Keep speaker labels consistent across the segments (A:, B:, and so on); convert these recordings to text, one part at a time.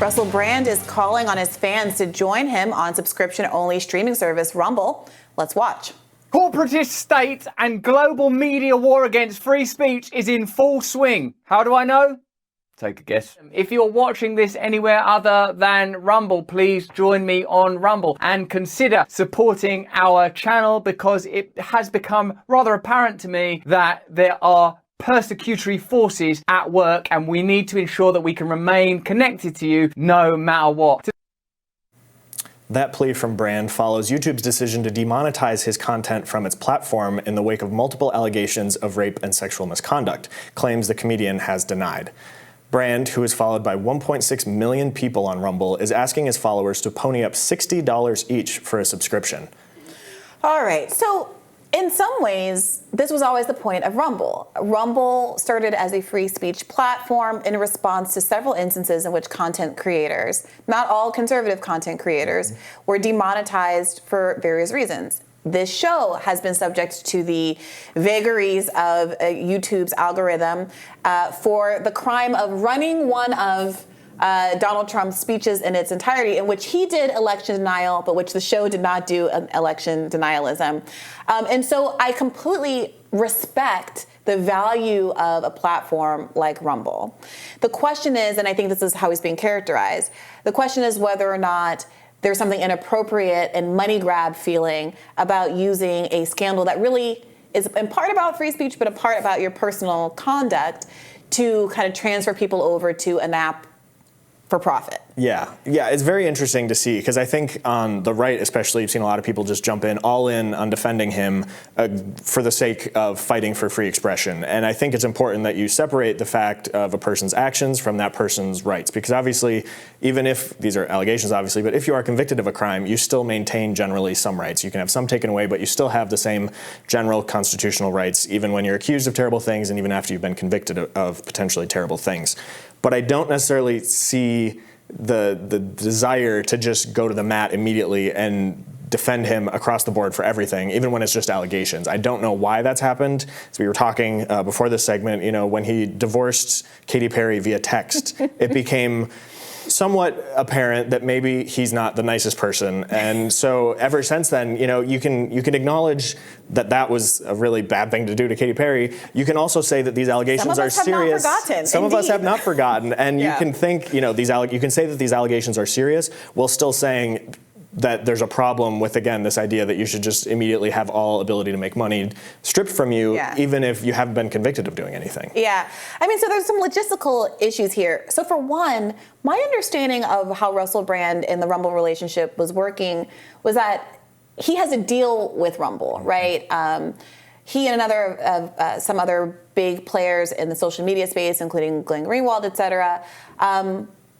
A: Russell Brand is calling on his fans to join him on subscription-only streaming service Rumble. Let's watch.
B: Corporatist state and global media war against free speech is in full swing. How do I know? Take a guess. If you're watching this anywhere other than Rumble, please join me on Rumble and consider supporting our channel, because it has become rather apparent to me that there are persecutory forces at work, and we need to ensure that we can remain connected to you no matter what.
C: That plea from Brand follows YouTube's decision to demonetize his content from its platform in the wake of multiple allegations of rape and sexual misconduct, claims the comedian has denied. Brand, who is followed by 1.6 million people on Rumble, is asking his followers to pony up $60 each for a subscription.
A: All right, so in some ways, this was always the point of Rumble. Rumble started as a free speech platform in response to several instances in which content creators, not all conservative content creators, were demonetized for various reasons. This show has been subject to the vagaries of YouTube's algorithm for the crime of running one of Donald Trump's speeches in its entirety, in which he did election denial, but which the show did not do election denialism. And so I completely respect the value of a platform like Rumble. The question is, and I think this is how he's being characterized, the question is whether or not there's something inappropriate and money grab feeling about using a scandal that really is in part about free speech, but a part about your personal conduct to kind of transfer people over to an app for profit.
C: Yeah, it's very interesting to see, because I think on the right especially, you've seen a lot of people just jump all in on defending him for the sake of fighting for free expression. And I think it's important that you separate the fact of a person's actions from that person's rights, because obviously, even if these are allegations, obviously, but if you are convicted of a crime, you still maintain generally some rights. You can have some taken away, but you still have the same general constitutional rights, even when you're accused of terrible things and even after you've been convicted of potentially terrible things. But I don't necessarily see the desire to just go to the mat immediately and defend him across the board for everything, even when it's just allegations. I don't know why that's happened. As we were talking before this segment, when he divorced Katy Perry via text, it became somewhat apparent that maybe he's not the nicest person. And so ever since then, you can acknowledge that was a really bad thing to do to Katy Perry. You can also say that these allegations are serious. Some of us have not forgotten. And you can think, you can say that these allegations are serious while still saying that there's a problem with, again, this idea that you should just immediately have all ability to make money stripped from you, even if you haven't been convicted of doing anything.
A: Yeah. I mean, so there's some logistical issues here. So for one, my understanding of how Russell Brand and the Rumble relationship was working was that he has a deal with Rumble, right? He and some other big players in the social media space, including Glenn Greenwald, et cetera,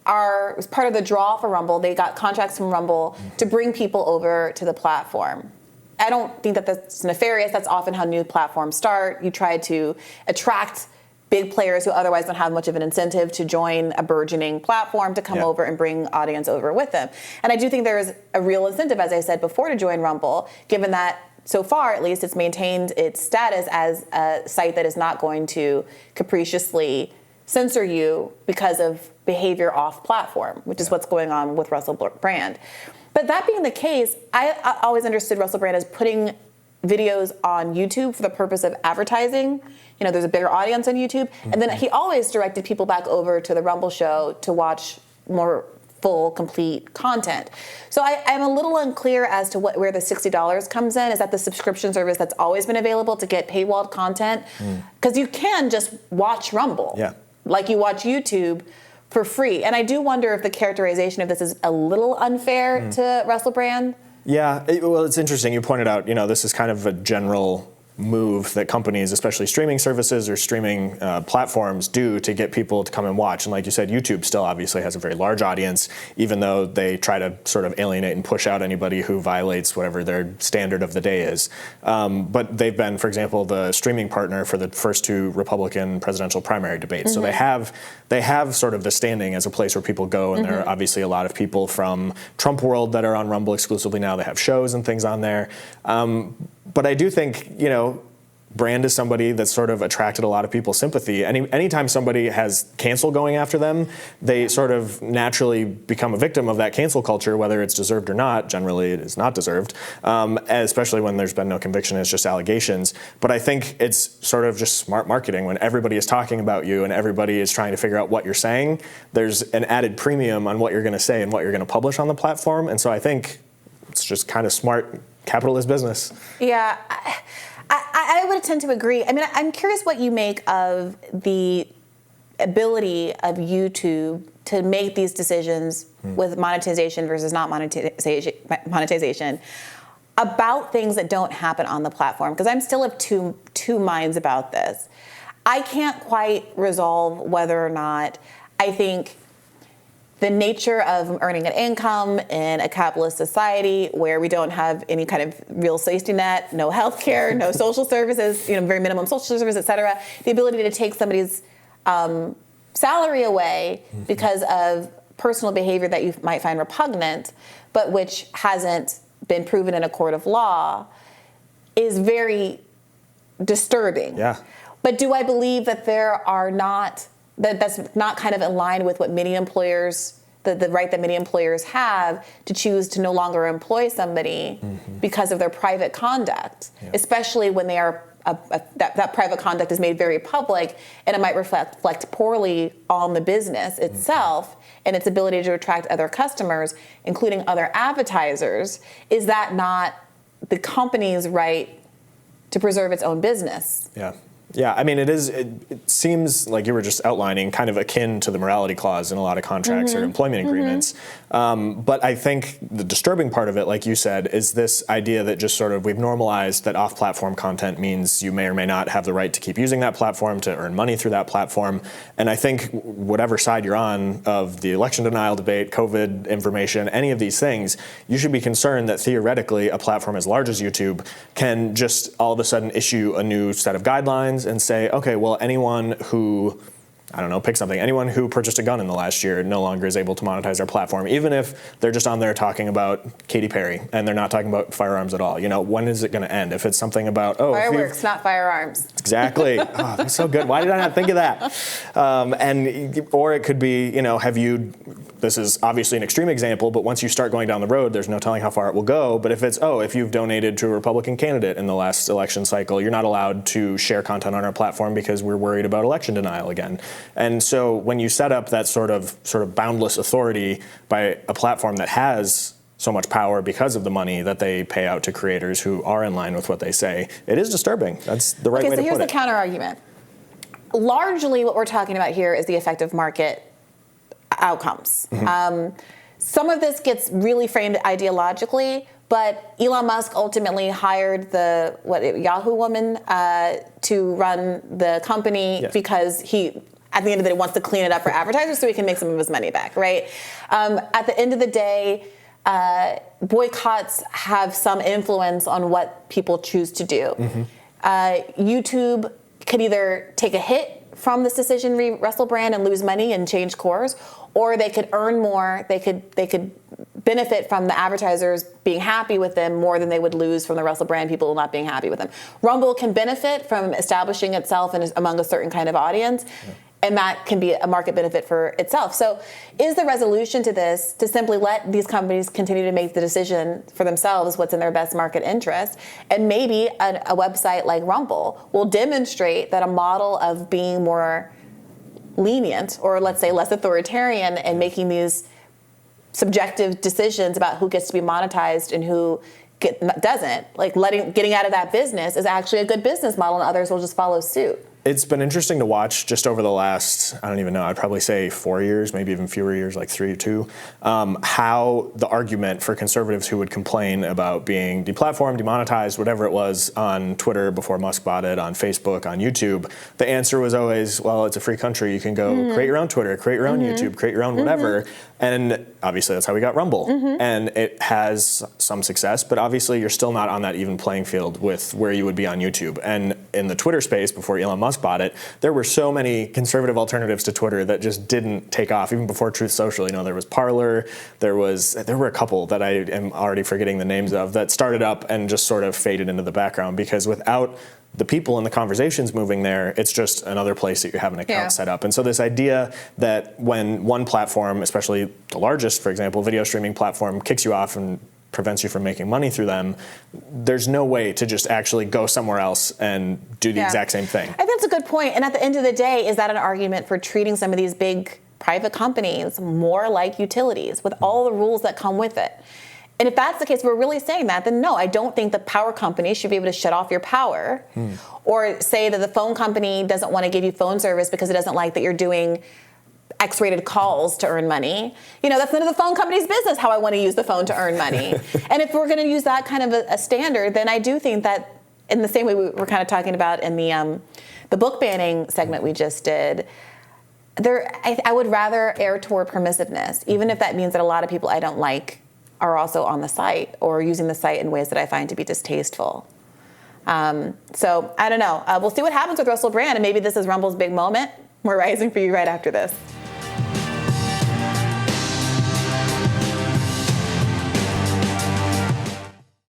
A: was part of the draw for Rumble. They got contracts from Rumble to bring people over to the platform. I don't think that that's nefarious. That's often how new platforms start. You try to attract big players who otherwise don't have much of an incentive to join a burgeoning platform to come over and bring audience over with them. And I do think there is a real incentive, as I said before, to join Rumble, given that so far, at least, it's maintained its status as a site that is not going to capriciously censor you because of behavior off platform, which is what's going on with Russell Brand. But that being the case, I always understood Russell Brand as putting videos on YouTube for the purpose of advertising. There's a bigger audience on YouTube. And then he always directed people back over to the Rumble show to watch more full, complete content. So I'm a little unclear as to where the $60 comes in. Is that the subscription service that's always been available to get paywalled content? Because you can just watch Rumble like you watch YouTube for free. And I do wonder if the characterization of this is a little unfair to Russell Brand.
C: Yeah, well, it's interesting. You pointed out, this is kind of a general move that companies, especially streaming services or streaming platforms, do to get people to come and watch. And like you said, YouTube still obviously has a very large audience, even though they try to sort of alienate and push out anybody who violates whatever their standard of the day is. But they've been, for example, the streaming partner for the first two Republican presidential primary debates. So they have sort of the standing as a place where people go, and there are obviously a lot of people from Trump world that are on Rumble exclusively now. They have shows and things on there. But I do think, Brand is somebody that's sort of attracted a lot of people's sympathy. Anytime somebody has cancel going after them, they sort of naturally become a victim of that cancel culture, whether it's deserved or not. Generally, it is not deserved, especially when there's been no conviction, it's just allegations. But I think it's sort of just smart marketing. When everybody is talking about you and everybody is trying to figure out what you're saying, there's an added premium on what you're going to say and what you're going to publish on the platform. And so I think it's just kind of smart capitalist business.
A: Yeah. I would tend to agree. I mean, I'm curious what you make of the ability of YouTube to make these decisions with monetization versus not monetization about things that don't happen on the platform. Because I'm still of two minds about this. I can't quite resolve whether or not I think the nature of earning an income in a capitalist society where we don't have any kind of real safety net, no health care, no social services, very minimum social services, et cetera, the ability to take somebody's salary away because of personal behavior that you might find repugnant, but which hasn't been proven in a court of law, is very disturbing.
C: Yeah.
A: But do I believe that that's not kind of in line with what many employers, the right that many employers have to choose to no longer employ somebody because of their private conduct, especially when they are that private conduct is made very public, and it might reflect poorly on the business itself and its ability to attract other customers, including other advertisers. Is that not the company's right to preserve its own business?
C: Yeah. Yeah, I mean, it seems like you were just outlining kind of akin to the morality clause in a lot of contracts or employment agreements. But I think the disturbing part of it, like you said, is this idea that just sort of we've normalized that off-platform content means you may or may not have the right to keep using that platform, to earn money through that platform. And I think whatever side you're on of the election denial debate, COVID information, any of these things, you should be concerned that theoretically a platform as large as YouTube can just all of a sudden issue a new set of guidelines and say, okay, well, anyone who, pick something, anyone who purchased a gun in the last year no longer is able to monetize their platform, even if they're just on there talking about Katy Perry and they're not talking about firearms at all. When is it going to end? If it's something about,
A: fireworks, not firearms.
C: Exactly. Oh, that's so good. Why did I not think of that? Or it could be, this is obviously an extreme example, but once you start going down the road, there's no telling how far it will go. But if it's, if you've donated to a Republican candidate in the last election cycle, you're not allowed to share content on our platform because we're worried about election denial again. And so when you set up that sort of boundless authority by a platform that has so much power because of the money that they pay out to creators who are in line with what they say, it is disturbing. That's the right way to put it.
A: Okay, so here's the counter argument. Largely what we're talking about here is the effective market outcomes. Some of this gets really framed ideologically, but Elon Musk ultimately hired the Yahoo woman to run the company because he, at the end of the day, wants to clean it up for advertisers so he can make some of his money back, right? At the end of the day, boycotts have some influence on what people choose to do. YouTube could either take a hit from this decision, Russell Brand, and lose money and change course, or they could earn more. They could benefit from the advertisers being happy with them more than they would lose from the Russell Brand people not being happy with them. Rumble can benefit from establishing itself among a certain kind of audience. And that can be a market benefit for itself. So is the resolution to this to simply let these companies continue to make the decision for themselves what's in their best market interest? And maybe a website like Rumble will demonstrate that a model of being more lenient, or let's say less authoritarian, and making these subjective decisions about who gets to be monetized and who doesn't, like getting out of that business is actually a good business model, and others will just follow suit.
C: It's been interesting to watch just over the last, I don't even know, I'd probably say 4 years, maybe even fewer years, like 3 or 2, how the argument for conservatives who would complain about being deplatformed, demonetized, whatever it was on Twitter before Musk bought it, on Facebook, on YouTube, the answer was always, well, it's a free country. You can go create your own Twitter, create your own YouTube, create your own whatever. And obviously that's how we got Rumble. And it has some success, but obviously you're still not on that even playing field with where you would be on YouTube. And in the Twitter space, before Elon Musk bought it, there were so many conservative alternatives to Twitter that just didn't take off, even before Truth Social. There was Parler, there were a couple that I am already forgetting the names of that started up and just sort of faded into the background, because without the people and the conversations moving there, it's just another place that you have an account set up. And so this idea that when one platform, especially the largest, for example, video streaming platform, kicks you off and prevents you from making money through them, there's no way to just actually go somewhere else and do the exact same thing.
A: I think that's a good point. And at the end of the day, is that an argument for treating some of these big private companies more like utilities with all the rules that come with it? And if that's the case, we're really saying that, then no, I don't think the power company should be able to shut off your power or say that the phone company doesn't want to give you phone service because it doesn't like that you're doing X-rated calls to earn money. That's none of the phone company's business how I want to use the phone to earn money. And if we're going to use that kind of a standard, then I do think that in the same way we were kind of talking about in the book banning segment we just did, I would rather err toward permissiveness, even if that means that a lot of people I don't like are also on the site or using the site in ways that I find to be distasteful. So I don't know. We'll see what happens with Russell Brand, and maybe this is Rumble's big moment. We're rising for you right after this.